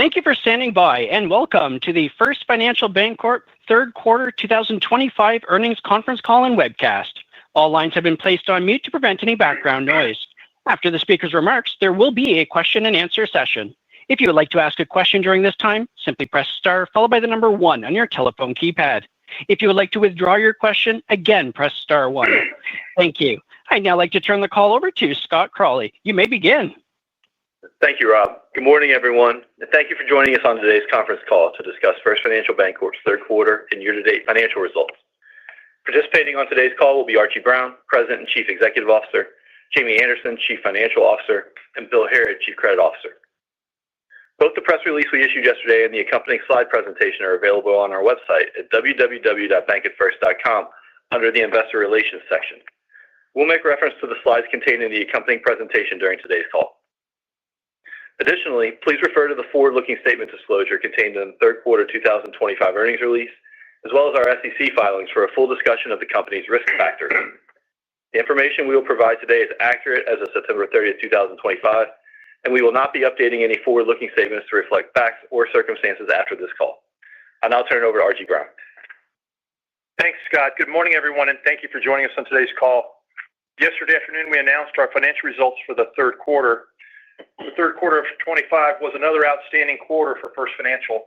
Thank you for standing by and welcome to the First Financial Bancorp third quarter 2025 earnings conference call and webcast. All lines have been placed on mute to prevent any background noise. After the speaker's remarks, there will be a question and answer session. If you would like to ask a question during this time, simply press star followed by the number 1 on your telephone keypad. If you would like to withdraw your question, again press star 1. Thank you. I'd now like to turn the call over to Scott Crawley. You may begin. Thank you, Rob. Good morning, everyone, and thank you for joining us on today's conference call to discuss First Financial Bancorp's third quarter and year-to-date financial results. Participating on today's call will be Archie Brown, President and Chief Executive Officer, Jamie Anderson, Chief Financial Officer, and Bill Harrod, Chief Credit Officer. Both the press release we issued yesterday and the accompanying slide presentation are available on our website at www.bankatfirst.com under the Investor Relations section. We'll make reference to the slides contained in the accompanying presentation during today's call. Additionally, please refer to the forward-looking statement disclosure contained in the third quarter 2025 earnings release, as well as our SEC filings for a full discussion of the company's risk factors. The information we will provide today is accurate as of September 30th, 2025, and we will not be updating any forward-looking statements to reflect facts or circumstances after this call. I'll now turn it over to Archie Brown. Thanks, Scott. Good morning, everyone, and thank you for joining us on today's call. Yesterday afternoon, we announced our financial results for the third quarter. The third quarter of 2025 was another outstanding quarter for First Financial.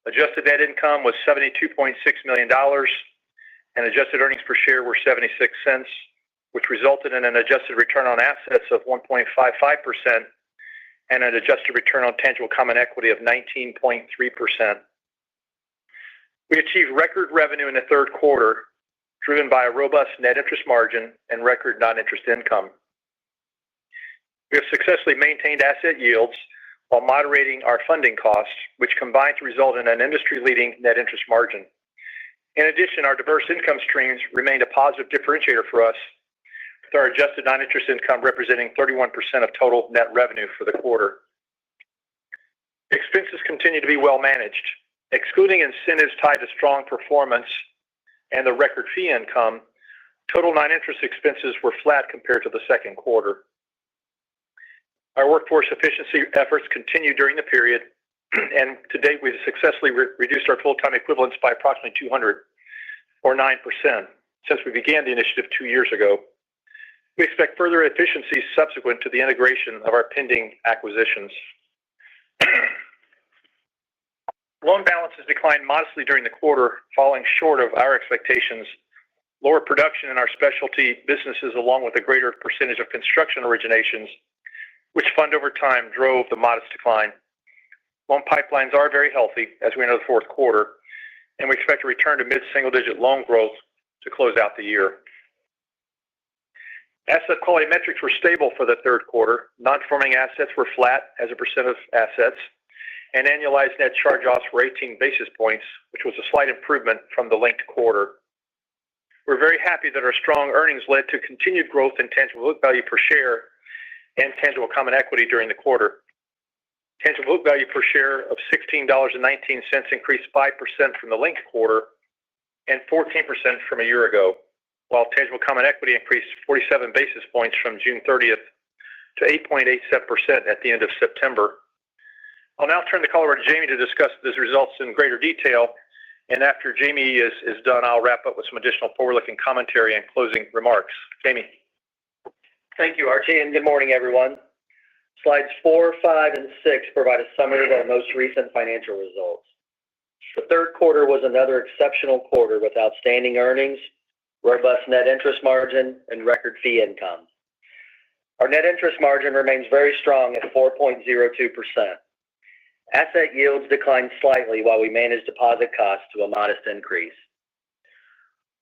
Adjusted net income was $72.6 million, and adjusted earnings per share were 76 cents, which resulted in an adjusted return on assets of 1.55% and an adjusted return on tangible common equity of 19.3%. We achieved record revenue in the third quarter, driven by a robust net interest margin and record non-interest income. We have successfully maintained asset yields while moderating our funding costs, which combined to result in an industry-leading net interest margin. In addition, our diverse income streams remained a positive differentiator for us, with our adjusted non-interest income representing 31% of total net revenue for the quarter. Expenses continue to be well managed. Excluding incentives tied to strong performance and the record fee income, total non-interest expenses were flat compared to the second quarter. Our workforce efficiency efforts continued during the period, and to date we've successfully reduced our full-time equivalents by approximately 200, or 9%, since we began the initiative 2 years ago. We expect further efficiencies subsequent to the integration of our pending acquisitions. Loan balances declined modestly during the quarter, falling short of our expectations. Lower production in our specialty businesses, along with a greater percentage of construction originations, which fund over time, drove the modest decline. Loan pipelines are very healthy as we enter the fourth quarter, and we expect to return to mid-single-digit loan growth to close out the year. Asset quality metrics were stable for the third quarter. Non-performing assets were flat as a percent of assets, and annualized net charge-offs were 18 basis points, which was a slight improvement from the linked quarter. We're very happy that our strong earnings led to continued growth in tangible book value per share and tangible common equity during the quarter. Tangible book value per share of $16.19 increased 5% from the linked quarter and 14% from a year ago, while tangible common equity increased 47 basis points from June 30th to 8.87% at the end of September. I'll now turn the call over to Jamie to discuss these results in greater detail, and after Jamie is done, I'll wrap up with some additional forward-looking commentary and closing remarks. Jamie. Thank you, Archie, and good morning, everyone. Slides 4, 5, and 6 provide a summary of our most recent financial results. The third quarter was another exceptional quarter with outstanding earnings, robust net interest margin, and record fee income. Our net interest margin remains very strong at 4.02%. Asset yields declined slightly while we managed deposit costs to a modest increase.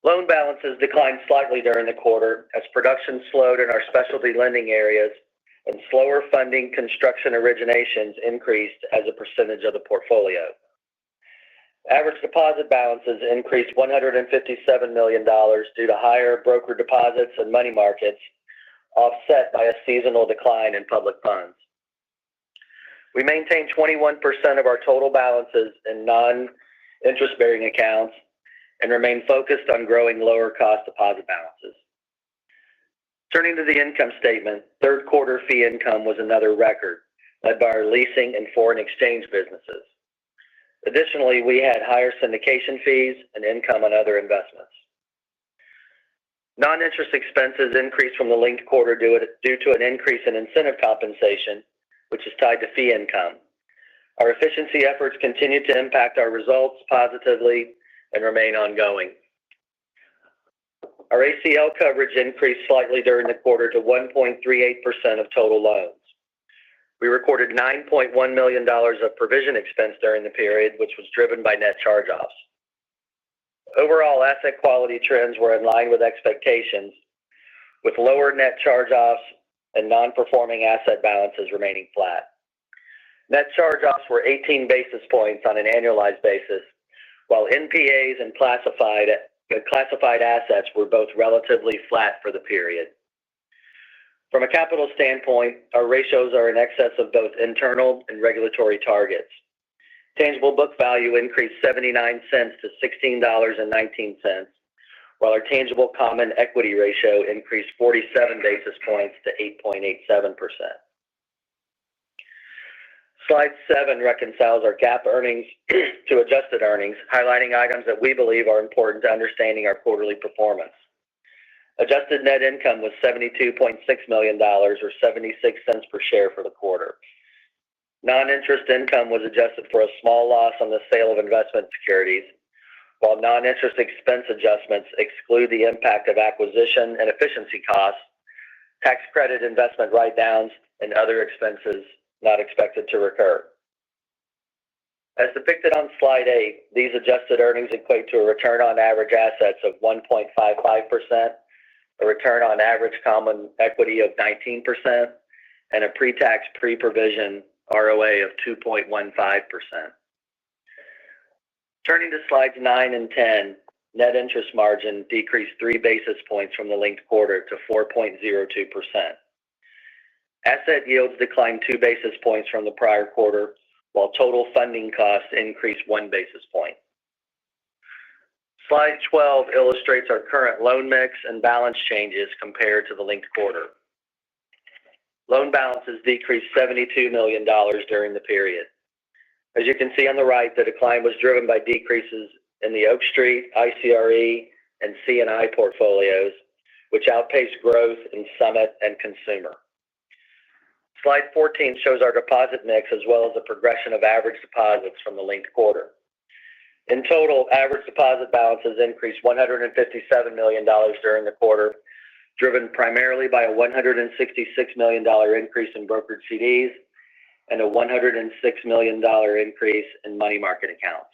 Loan balances declined slightly during the quarter as production slowed in our specialty lending areas and slower funding construction originations increased as a percentage of the portfolio. Average deposit balances increased $157 million due to higher broker deposits and money markets, offset by a seasonal decline in public funds. We maintained 21% of our total balances in non-interest-bearing accounts and remain focused on growing lower-cost deposit balances. Turning to the income statement, third quarter fee income was another record, led by our leasing and foreign exchange businesses. Additionally, we had higher syndication fees and income on other investments. Non-interest expenses increased from the linked quarter due to an increase in incentive compensation, which is tied to fee income. Our efficiency efforts continue to impact our results positively and remain ongoing. Our ACL coverage increased slightly during the quarter to 1.38% of total loans. We recorded $9.1 million of provision expense during the period, which was driven by net charge-offs. Overall, asset quality trends were in line with expectations, with lower net charge-offs and non-performing asset balances remaining flat. Net charge-offs were 18 basis points on an annualized basis, while NPAs and classified assets were both relatively flat for the period. From a capital standpoint, our ratios are in excess of both internal and regulatory targets. Tangible book value increased 79 cents to $16.19, while our tangible common equity ratio increased 47 basis points to 8.87%. Slide 7 reconciles our GAAP earnings to adjusted earnings, highlighting items that we believe are important to understanding our quarterly performance. Adjusted net income was $72.6 million, or 76 cents per share for the quarter. Non-interest income was adjusted for a small loss on the sale of investment securities, while non-interest expense adjustments exclude the impact of acquisition and efficiency costs, tax credit investment write-downs, and other expenses not expected to recur. As depicted on Slide 8, these adjusted earnings equate to a return on average assets of 1.55%, a return on average common equity of 19%, and a pre-tax pre-provision ROA of 2.15%. Turning to Slides 9 and 10, net interest margin decreased 3 basis points from the linked quarter to 4.02%. Asset yields declined 2 basis points from the prior quarter, while total funding costs increased 1 basis point. Slide 12 illustrates our current loan mix and balance changes compared to the linked quarter. Loan balances decreased $72 million during the period. As you can see on the right, the decline was driven by decreases in the Oak Street, ICRE, and C&I portfolios, which outpaced growth in Summit and Consumer. Slide 14 shows our deposit mix as well as the progression of average deposits from the linked quarter. In total, average deposit balances increased $157 million during the quarter, driven primarily by a $166 million increase in brokered CDs and a $106 million increase in money market accounts.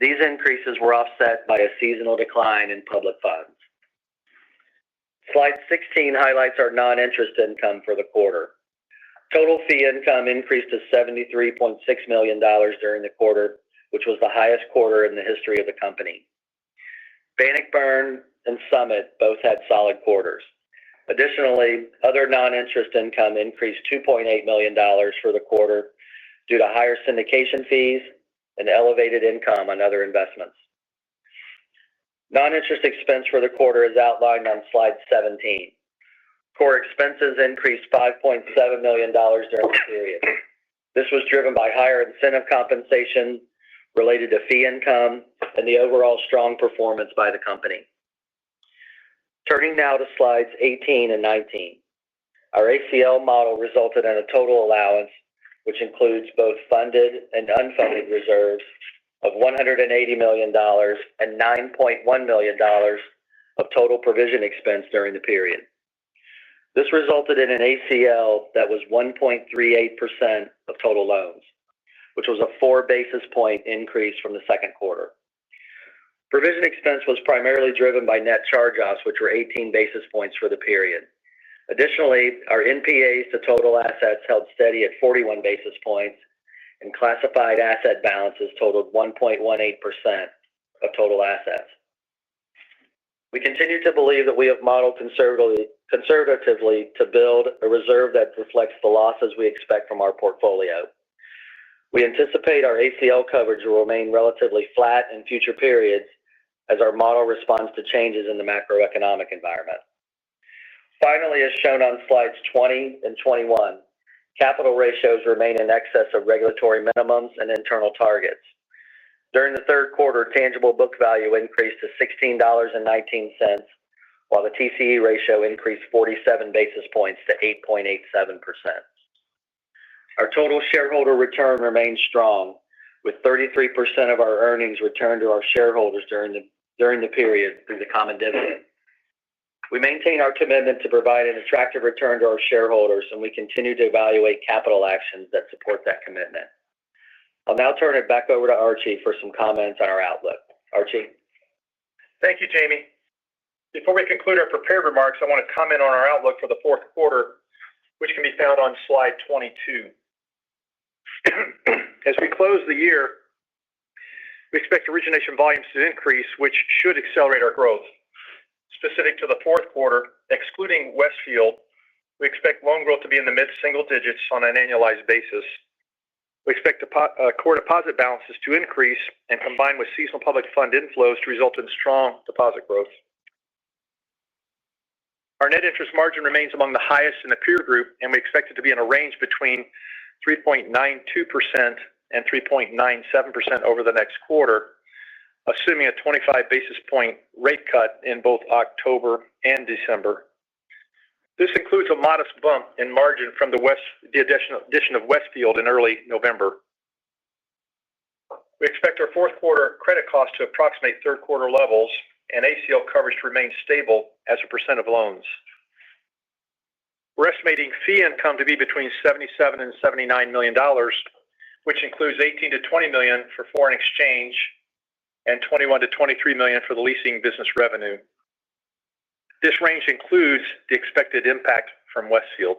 These increases were offset by a seasonal decline in public funds. Slide 16 highlights our non-interest income for the quarter. Total fee income increased to $73.6 million during the quarter, which was the highest quarter in the history of the company. Bannockburn and Summit both had solid quarters. Additionally, other non-interest income increased $2.8 million for the quarter due to higher syndication fees and elevated income on other investments. Non-interest expense for the quarter is outlined on Slide 17. Core expenses increased $5.7 million during the period. This was driven by higher incentive compensation related to fee income and the overall strong performance by the company. Turning now to Slides 18 and 19. Our ACL model resulted in a total allowance, which includes both funded and unfunded reserves, of $180 million and $9.1 million of total provision expense during the period. This resulted in an ACL that was 1.38% of total loans, which was a 4 basis point increase from the second quarter. Provision expense was primarily driven by net charge-offs, which were 18 basis points for the period. Additionally, our NPAs to total assets held steady at 41 basis points, and classified asset balances totaled 1.18% of total assets. We continue to believe that we have modeled conservatively to build a reserve that reflects the losses we expect from our portfolio. We anticipate our ACL coverage will remain relatively flat in future periods as our model responds to changes in the macroeconomic environment. Finally, as shown on Slides 20 and 21, Capital ratios remain in excess of regulatory minimums and internal targets. During the third quarter, tangible book value increased to $16.19, while the TCE ratio increased 47 basis points to 8.87%. Our total shareholder return remains strong, with 33% of our earnings returned to our shareholders during the period through the common dividend. We maintain our commitment to provide an attractive return to our shareholders, and we continue to evaluate capital actions that support that commitment. I'll now turn it back over to Archie for some comments on our outlook. Archie? Thank you, Jamie. Before we conclude our prepared remarks, I want to comment on our outlook for the fourth quarter, which can be found on slide 22. As we close the year, we expect origination volumes to increase, which should accelerate our growth. Specific to the fourth quarter, excluding Westfield, we expect loan growth to be in the mid-single digits on an annualized basis. We expect core deposit balances to increase and combine with seasonal public fund inflows to result in strong deposit growth. Our net interest margin remains among the highest in the peer group, and we expect it to be in a range between 3.92% and 3.97% over the next quarter, assuming a 25 basis point rate cut in both October and December. This includes a modest bump in margin from the addition of Westfield in early November. We expect our fourth quarter credit cost to approximate third quarter levels and ACL coverage to remain stable as a percent of loans. We're estimating fee income to be between $77 and $79 million, which includes $18 to $20 million for foreign exchange and $21 to $23 million for the leasing business revenue. This range includes the expected impact from Westfield.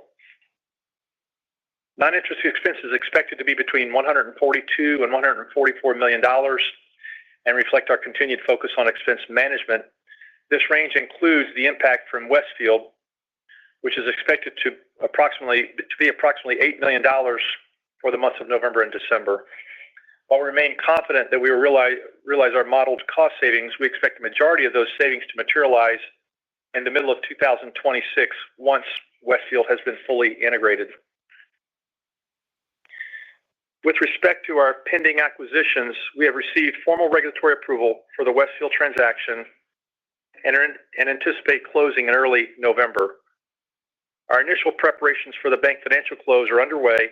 Non-interest expense is expected to be between $142 and $144 million and reflect our continued focus on expense management. This range includes the impact from Westfield, which is expected to be approximately $8 million for the months of November and December. While we remain confident that we will realize our modeled cost savings, we expect the majority of those savings to materialize in the middle of 2026 once Westfield has been fully integrated. With respect to our pending acquisitions, we have received formal regulatory approval for the Westfield transaction and anticipate closing in early November. Our initial preparations for the bank financial close are underway,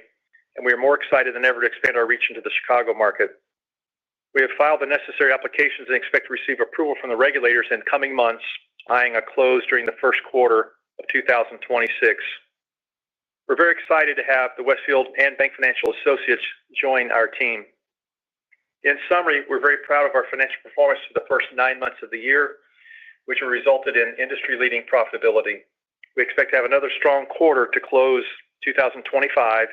and we are more excited than ever to expand our reach into the Chicago market. We have filed the necessary applications and expect to receive approval from the regulators in coming months, eyeing a close during the first quarter of 2026. We're very excited to have the Westfield and Bank Financial associates join our team. In summary, we're very proud of our financial performance for the first 9 months of the year, which have resulted in industry-leading profitability. We expect to have another strong quarter to close 2025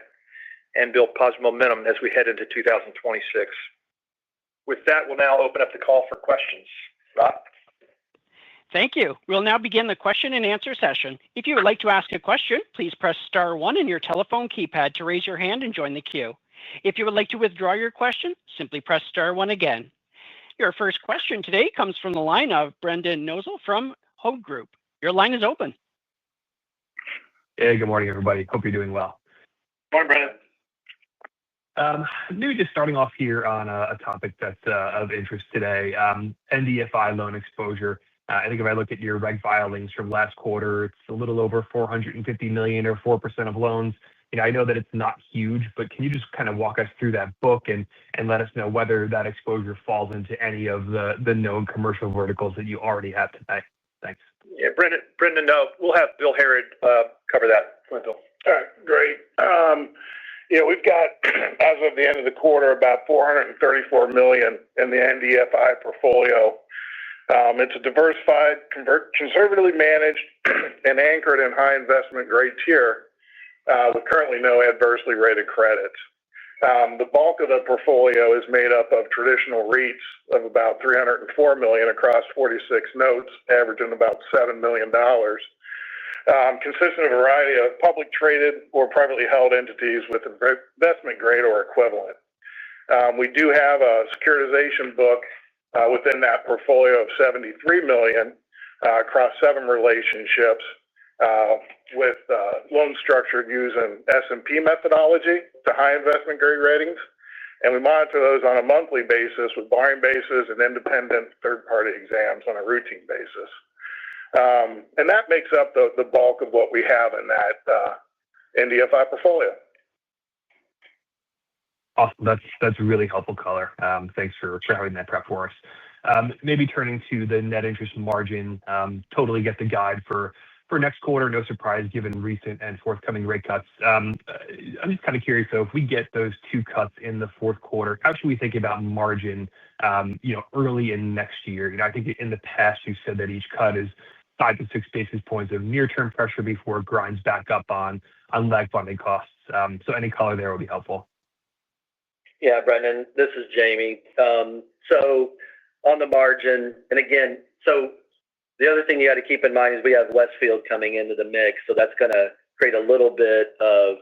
and build positive momentum as we head into 2026. With that, we'll now open up the call for questions. Rob? Thank you. We'll now begin the question and answer session. If you would like to ask a question, please press star one in your telephone keypad to raise your hand and join the queue. If you would like to withdraw your question, simply press star one again. Your first question today comes from the line of Brendan Nosal from Hovde Group. Your line is open. Hey, good morning, everybody. Hope you're doing well. Morning, Brendan. Maybe just starting off here on a topic that's of interest today, NDFI loan exposure. I think if I look at your reg filings from last quarter, it's a little over $450 million or 4% of loans. I know that it's not huge, but can you just kind of walk us through that book and let us know whether that exposure falls into any of the known commercial verticals that you already have today? Thanks. Yeah, Brendan, no, we'll have Bill Harrod cover that. Go ahead, Bill. All right, great. We've got, as of the end of the quarter, about $434 million in the NDFI portfolio. It's a diversified, conservatively managed, and anchored in high investment grade tier with currently no adversely rated credits. The bulk of the portfolio is made up of traditional REITs of about $304 million across 46 notes, averaging about $7 million. Consisting of a variety of public traded or privately held entities with investment grade or equivalent. We do have a securitization book within that portfolio of $73 million across 7 relationships. with loans structured using S&P methodology to high investment grade ratings. And we monitor those on a monthly basis with borrowing bases and independent third-party exams on a routine basis. And that makes up the bulk of what we have in that NDFI portfolio. Awesome. That's really helpful color. Thanks for having that prep for us. Maybe turning to the net interest margin, totally get the guide for next quarter. No surprise given recent and forthcoming rate cuts. I'm just kind of curious, though, if we get those 2 cuts in the fourth quarter, how should we think about margin, early in next year? I think in the past you said that each cut is 5 to 6 basis points of near-term pressure before it grinds back up on lag funding costs. So any color there would be helpful. Yeah, Brendan, this is Jamie. So on the margin, and again, so the other thing you got to keep in mind is we have Westfield coming into the mix, so that's going to create a little bit of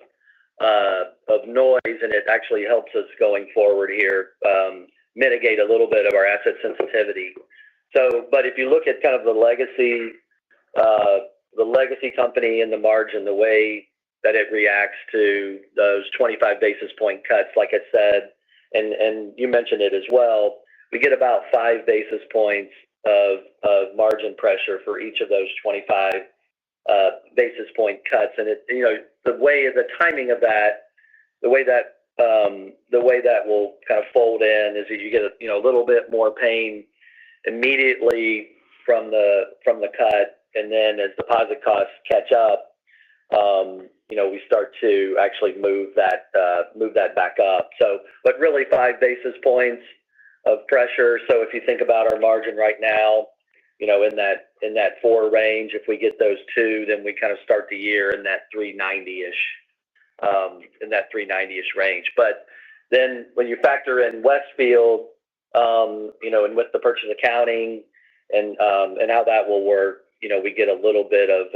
noise, and it actually helps us going forward here, mitigate a little bit of our asset sensitivity. So, but if you look at kind of the legacy company in the margin, the way that it reacts to those 25 basis point cuts, like I said, and you mentioned it as well, we get about 5 basis points of margin pressure for each of those 25 basis point cuts. And it, the timing of that, the way that will kind of fold in is that you get a little bit more pain immediately from the cut, and then as deposit costs catch up, we start to actually move that back up. So, but really 5 basis points of pressure. So if you think about our margin right now, in that 4 range, if we get those 2, then we kind of start the year in that 390-ish range. But then when you factor in Westfield, and with the purchase accounting and how that will work, we get a little bit of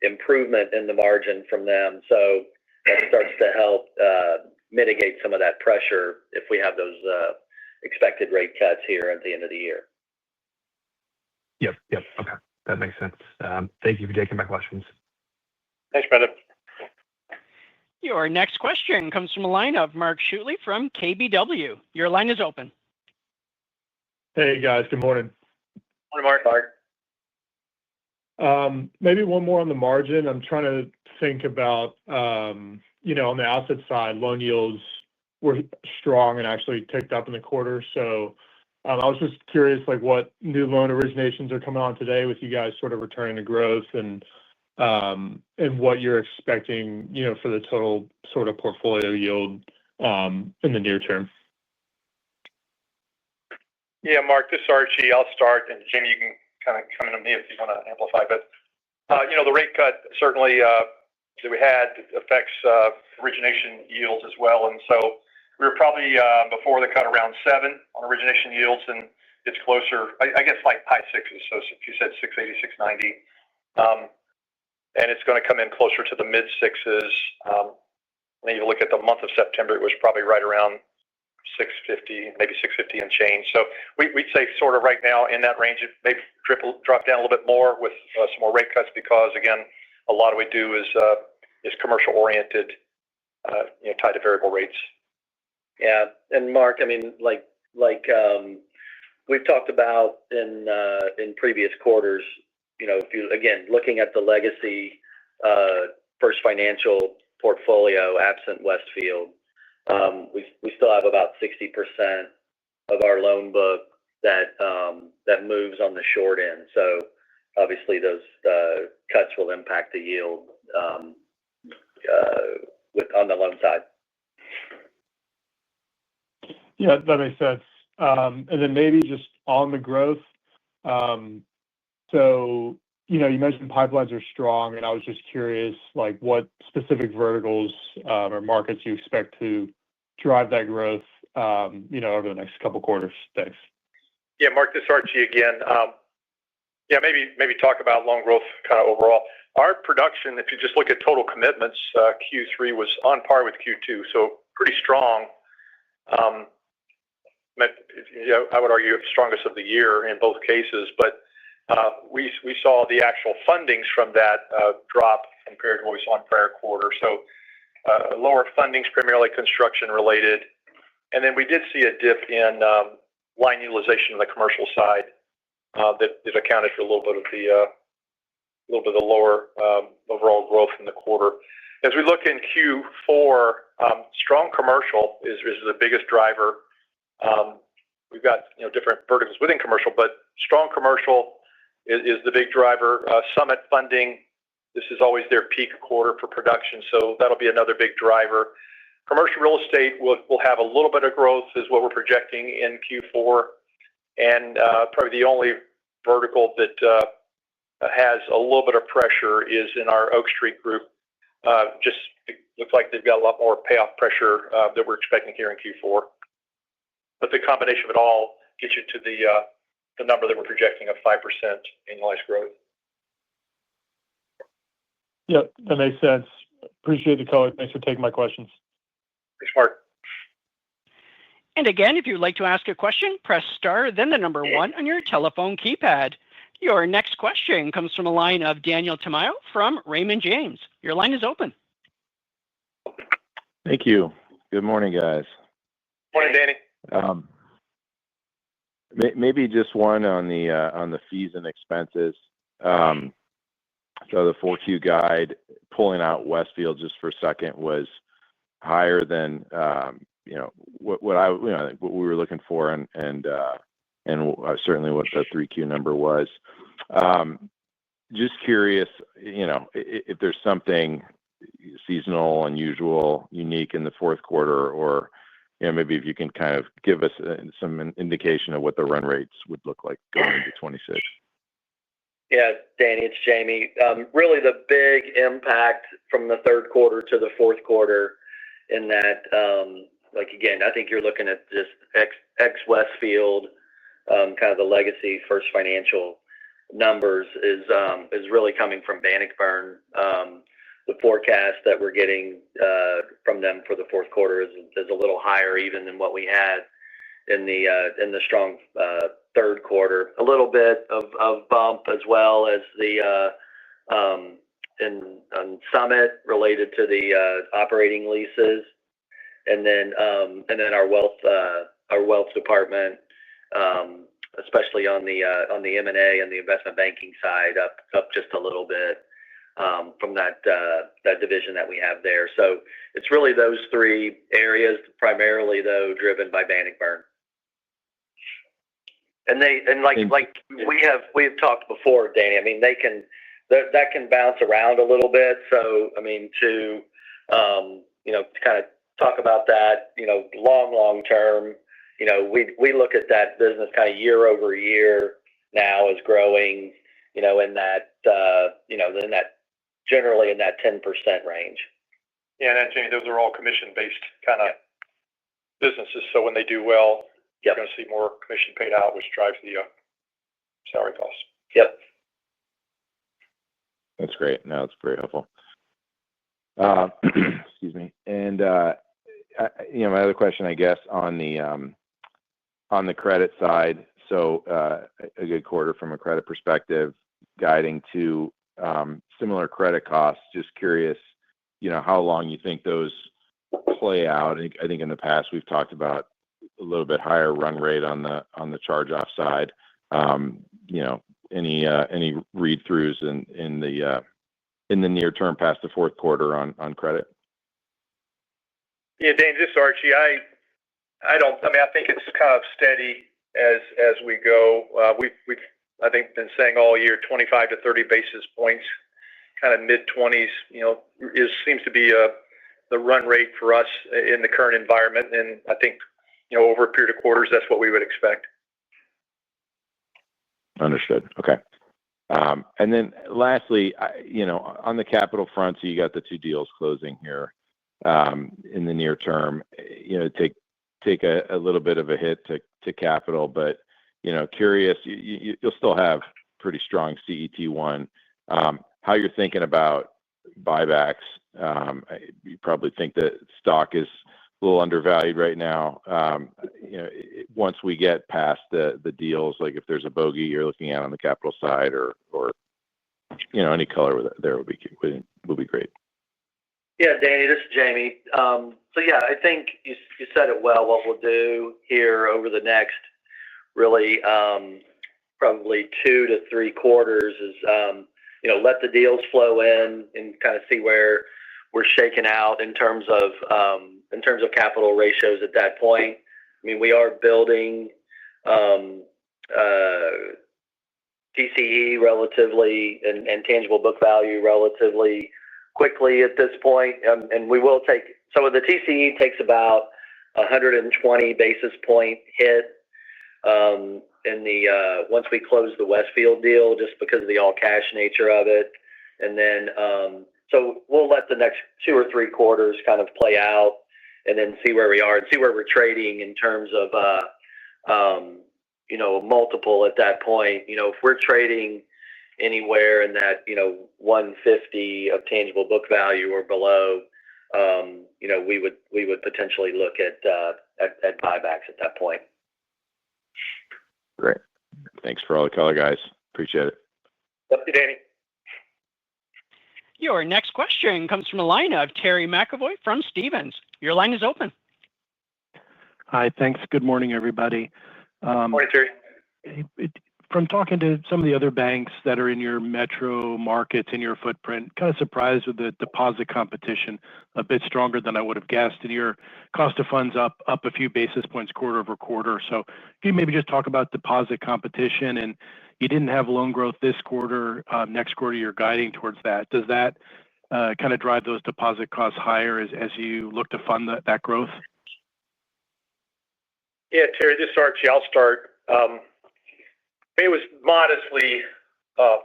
improvement in the margin from them. So that starts to help mitigate some of that pressure if we have those expected rate cuts here at the end of the year. Yep. Okay. That makes sense. Thank you for taking my questions. Thanks, Brendan. Your next question comes from a line of Mark Schutley from KBW. Your line is open. Hey, guys. Good morning. Morning, Mark. Maybe one more on the margin. I'm trying to think about, on the asset side, loan yields were strong and actually ticked up in the quarter. So I was just curious, what new loan originations are coming on today with you guys sort of returning to growth and what you're expecting, for the total sort of portfolio yield in the near term. Yeah, Mark, this is Archie. I'll start, and Jamie, you can kind of come in on me if you want to amplify. But, the rate cut certainly that we had affects origination yields as well. And so we were probably before the cut around 7 on origination yields, and it's closer, I guess, like high 6s. So if you said 680, 690, and it's going to come in closer to the mid 6s. When you look at the month of September, it was probably right around 650, maybe 650 and change. So we'd say sort of right now in that range. It may drop down a little bit more with some more rate cuts because, again, a lot of what we do is commercial oriented, tied to variable rates. Yeah, and Mark, I mean, like we've talked about in previous quarters, if you again looking at the legacy First Financial portfolio, absent Westfield, we still have about 60% of our loan book that moves on the short end. So obviously those cuts will impact the yield on the loan side. Yeah, that makes sense. And then maybe just on the growth. So, you mentioned pipelines are strong, and I was just curious, what specific verticals or markets you expect to drive that growth, over the next couple quarters. Thanks. Yeah, Mark, this is Archie again. Maybe talk about loan growth kind of overall. Our production, if you just look at total commitments, Q3 was on par with Q2, so pretty strong. I would argue strongest of the year in both cases, but we saw the actual fundings from that drop compared to what we saw in prior quarter. So lower fundings, primarily construction related. And then we did see a dip in line utilization on the commercial side that accounted for a little bit of the lower overall growth in the quarter. As we look in Q4, strong commercial is the biggest driver. We've got different verticals within commercial, but strong commercial is the big driver. Summit funding, this is always their peak quarter for production, so that'll be another big driver. Commercial real estate will have a little bit of growth, is what we're projecting in Q4, and probably the only vertical that has a little bit of pressure is in our Oak Street group. Just looks like they've got a lot more payoff pressure that we're expecting here in Q4. But the combination of it all gets you to the number that we're projecting of 5% annualized growth. Yep, that makes sense. Appreciate the color. Thanks for taking my questions. Thanks, Mark. And again, if you'd like to ask a question, press star, then the number 1 on your telephone keypad. Your next question comes from a line of Daniel Tamayo from Raymond James. Your line is open. Thank you. Good morning, guys. Morning, Danny. Maybe just one on the fees and expenses. So the 4Q guide, pulling out Westfield just for a second, was higher than what we were looking for, and certainly what the 3Q number was. Just curious, if there's something seasonal, unusual, unique in the fourth quarter, or maybe if you can kind of give us some indication of what the run rates would look like going into 26. Yeah, Danny, it's Jamie. Really the big impact from the third quarter to the fourth quarter in that, again, I think you're looking at just ex-Westfield, kind of the legacy First Financial numbers is really coming from Bannockburn. The forecast that we're getting from them for the fourth quarter is a little higher even than what we had in the strong third quarter. A little bit of bump as well as the in Summit related to the operating leases, and then our wealth department, especially on the M&A and the investment banking side, up just a little bit from that division that we have there. So it's really those three areas, primarily though driven by Bannockburn. And like we have talked before, Danny. I mean, that can bounce around a little bit. So I mean, to kind of talk about that, long term, we look at that business kind of year over year now as growing, in that generally in that 10% range. Yeah, and Jamie, those are all commission-based kind of businesses. So when they do well, you're going to see more commission paid out, which drives the salary costs. Yep. That's great. No, it's very helpful. Excuse me. And my other question, I guess, on the credit side. So a good quarter from a credit perspective, guiding to similar credit costs. Just curious, how long you think those play out. I think in the past we've talked about a little bit higher run rate on the charge-off side. Any read-throughs in the near term past the fourth quarter on credit? Yeah, Dane, this is Archie. I think it's kind of steady as we go. We've I think been saying all year 25 to 30 basis points, kind of mid-20s. Seems to be the run rate for us in the current environment, and I think over a period of quarters, that's what we would expect. Understood. Okay. And then lastly, on the capital front, so you got the two deals closing here in the near term. Take a little bit of a hit to capital, but curious, you'll still have pretty strong CET1. How you're thinking about buybacks? You probably think that stock is a little undervalued right now. once we get past the deals, like if there's a bogey you're looking at on the capital side or any color there would be great. Yeah, Danny, this is Jamie. I think you said it well. What we'll do here over the next really probably 2 to 3 quarters is let the deals flow in and kind of see where we're shaking out in terms of capital ratios at that point. I mean, we are building TCE relatively and tangible book value relatively quickly at this point, and we will take. So the TCE takes about 120 basis point hit once we close the Westfield deal, just because of the all cash nature of it, and then so we'll let the next 2 or 3 quarters kind of play out, and then see where we are and see where we're trading in terms of a multiple at that point. If we're trading anywhere in that 150 of tangible book value or below, we would potentially look at buybacks at that point. Great. Thanks for all the color, guys. Appreciate it. Thank you, Danny. Your next question comes from a line of Terry McEvoy from Stephens. Your line is open. Hi, thanks. Good morning, everybody. Morning, Terry. From talking to some of the other banks that are in your metro markets, in your footprint, kind of surprised with the deposit competition, a bit stronger than I would have guessed, and your cost of funds up a few basis points quarter over quarter. So can you maybe just talk about deposit competition? And you didn't have loan growth this quarter. Next quarter, you're guiding towards that. Does that kind of drive those deposit costs higher as you look to fund that growth? Yeah, Terry, this is Archie. I'll start. It was modestly up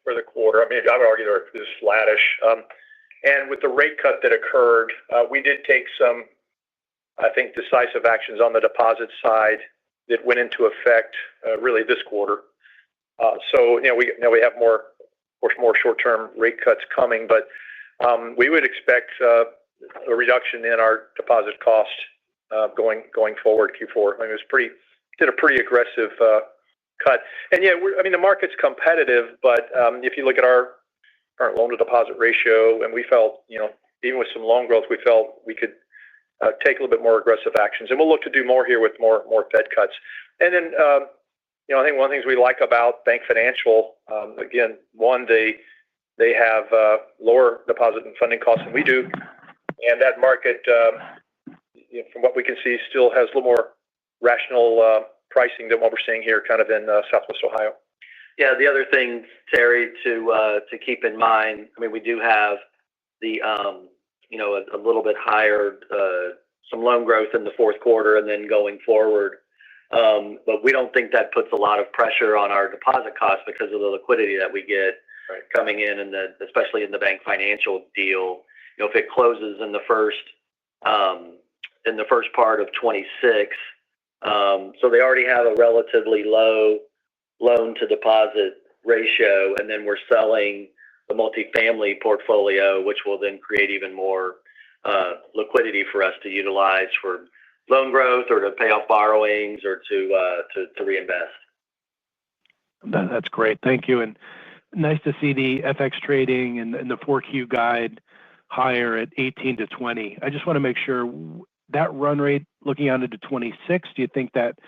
for the quarter. I mean, I would argue it was flattish. And with the rate cut that occurred, we did take some, I think, decisive actions on the deposit side that went into effect really this quarter. So we have more short-term rate cuts coming, but we would expect a reduction in our deposit cost going forward Q4. I mean, did a pretty aggressive cut. And the market's competitive, but if you look at our current loan to deposit ratio, and we felt, even with some loan growth, we felt we could take a little bit more aggressive actions, and we'll look to do more here with more Fed cuts. And then, I think one of the things we like about Bank Financial, again, one, they have lower deposit and funding costs than we do, and that market, from what we can see, still has a little more rational pricing than what we're seeing here kind of in Southwest Ohio. Yeah, the other thing, Terry, to keep in mind, I mean, we do have the a little bit higher some loan growth in the fourth quarter and then going forward, but we don't think that puts a lot of pressure on our deposit costs because of the liquidity that we get coming in, and especially in the Bank Financial deal. If it closes in the first part of 26. So they already have a relatively low loan to deposit ratio, and then we're selling the multifamily portfolio, which will then create even more liquidity for us to utilize for loan growth or to pay off borrowings or to reinvest. That's great. Thank you. And nice to see the FX trading and the 4Q guide higher at 18 to 20. I just want to make sure that run rate looking out into 26, do you think that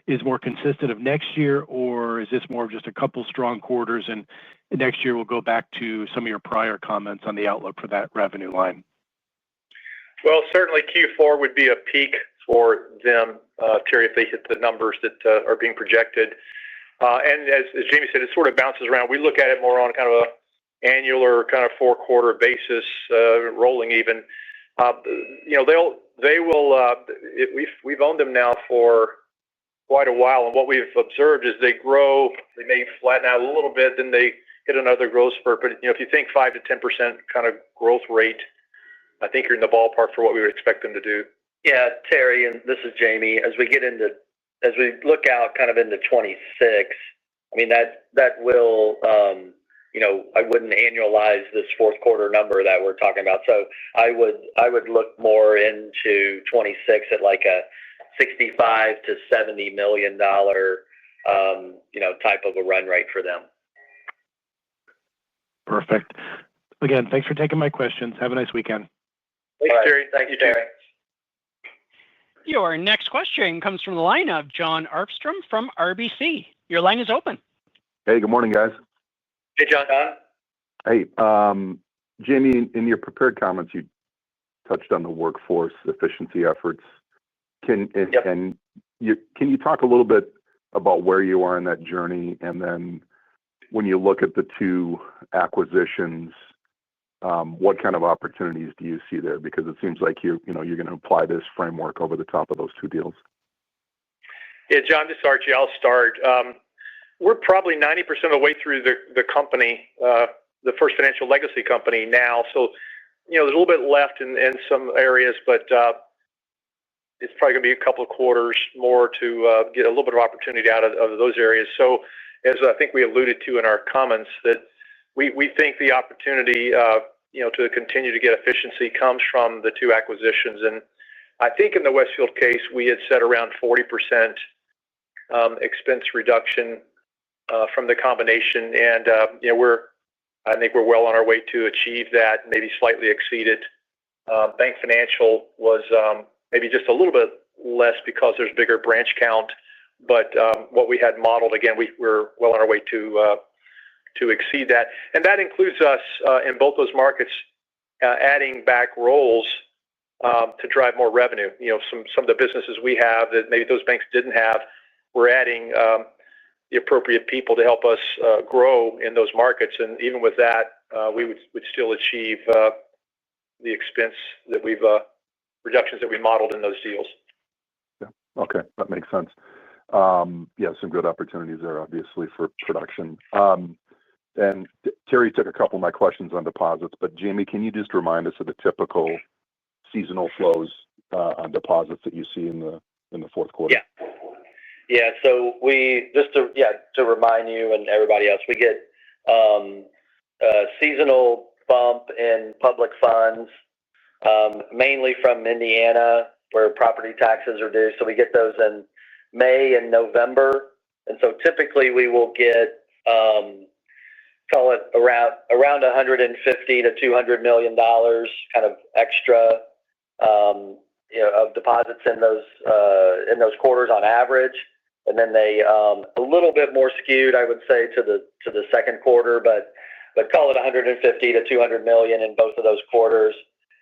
is more consistent of next year, or is this more of just a couple strong quarters and next year we'll go back to some of your prior comments on the outlook for that revenue line? Well, certainly Q4 would be a peak for them, Terry, if they hit the numbers that are being projected. And as Jamie said, it sort of bounces around. We look at it more on kind of an annual or kind of 4-quarter basis, rolling even. They will. We've owned them now for quite a while, and what we've observed is they grow. They may flatten out a little bit, then they hit another growth spurt. But if you think 5 to 10% kind of growth rate, I think you're in the ballpark for what we would expect them to do. Yeah, Terry, and this is Jamie. As we look out kind of into 26, I mean that will. I wouldn't annualize this fourth quarter number that we're talking about. So I would look more into 26 at like a $65 to $70 million, type of a run rate for them. Perfect. Again, thanks for taking my questions. Have a nice weekend. Thanks, Terry. Thank you, Terry. Your next question comes from the line of Jon Arfstrom from RBC. Your line is open. Hey, good morning, guys. Hey, John. Hey, Jamie, in your prepared comments, you touched on the workforce efficiency efforts. Can you talk a little bit about where you are in that journey, and then when you look at the two acquisitions, what kind of opportunities do you see there? Because it seems like you're going to apply this framework over the top of those two deals. Yeah, John, this is Archie. I'll start. We're probably 90% of the way through the company, the First Financial legacy company now. So, there's a little bit left in some areas, but it's probably going to be a couple of quarters more to get a little bit of opportunity out of those areas. So, as I think we alluded to in our comments, that we think the opportunity, to continue to get efficiency comes from the two acquisitions. And I think in the Westfield case, we had set around 40% expense reduction from the combination, and I think we're well on our way to achieve that, maybe slightly exceed it. Bank Financial was maybe just a little bit less because there's bigger branch count, but what we had modeled, again, we're well on our way to exceed that, and that includes us in both those markets adding back roles to drive more revenue. Some of the businesses we have that maybe those banks didn't have, we're adding the appropriate people to help us grow in those markets. And even with that, we would still achieve the expense that reductions that we modeled in those deals. Yeah. Okay. That makes sense. Some good opportunities there, obviously, for production. And Terry took a couple of my questions on deposits, but Jamie, can you just remind us of the typical seasonal flows on deposits that you see in the fourth quarter? Yeah. So we to remind you and everybody else, we get a seasonal bump in public funds, mainly from Indiana, where property taxes are due. So we get those in May and November, and so typically we will get call it around $150 to $200 million kind of extra of deposits in those quarters on average. And then they a little bit more skewed, I would say, to the second quarter, but call it $150 to $200 million in both of those quarters,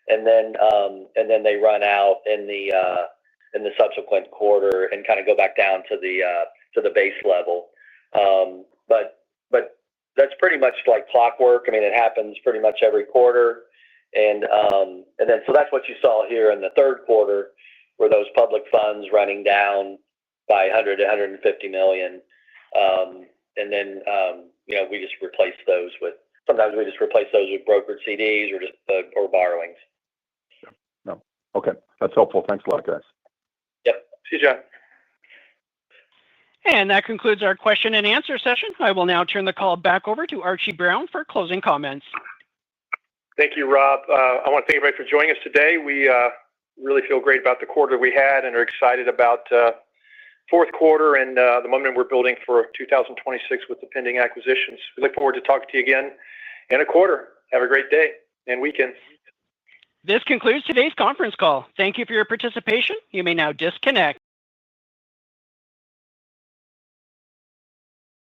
and then they run out in the subsequent quarter and kind of go back down to the base level. But that's pretty much like clockwork. I mean, it happens pretty much every quarter, and then so that's what you saw here in the third quarter, were those public funds running down by $100 to $150 million, and then we just replace those with brokered CDs or borrowings. No, okay, that's helpful. Thanks a lot, guys. Yep. See you, John. And that concludes our question and answer session. I will now turn the call back over to Archie Brown for closing comments. Thank you, Rob. I want to thank everybody for joining us today. We really feel great about the quarter we had and are excited about fourth quarter and the momentum we're building for 2026 with the pending acquisitions. We look forward to talking to you again in a quarter. Have a great day and weekend. This concludes today's conference call. Thank you for your participation. You may now disconnect.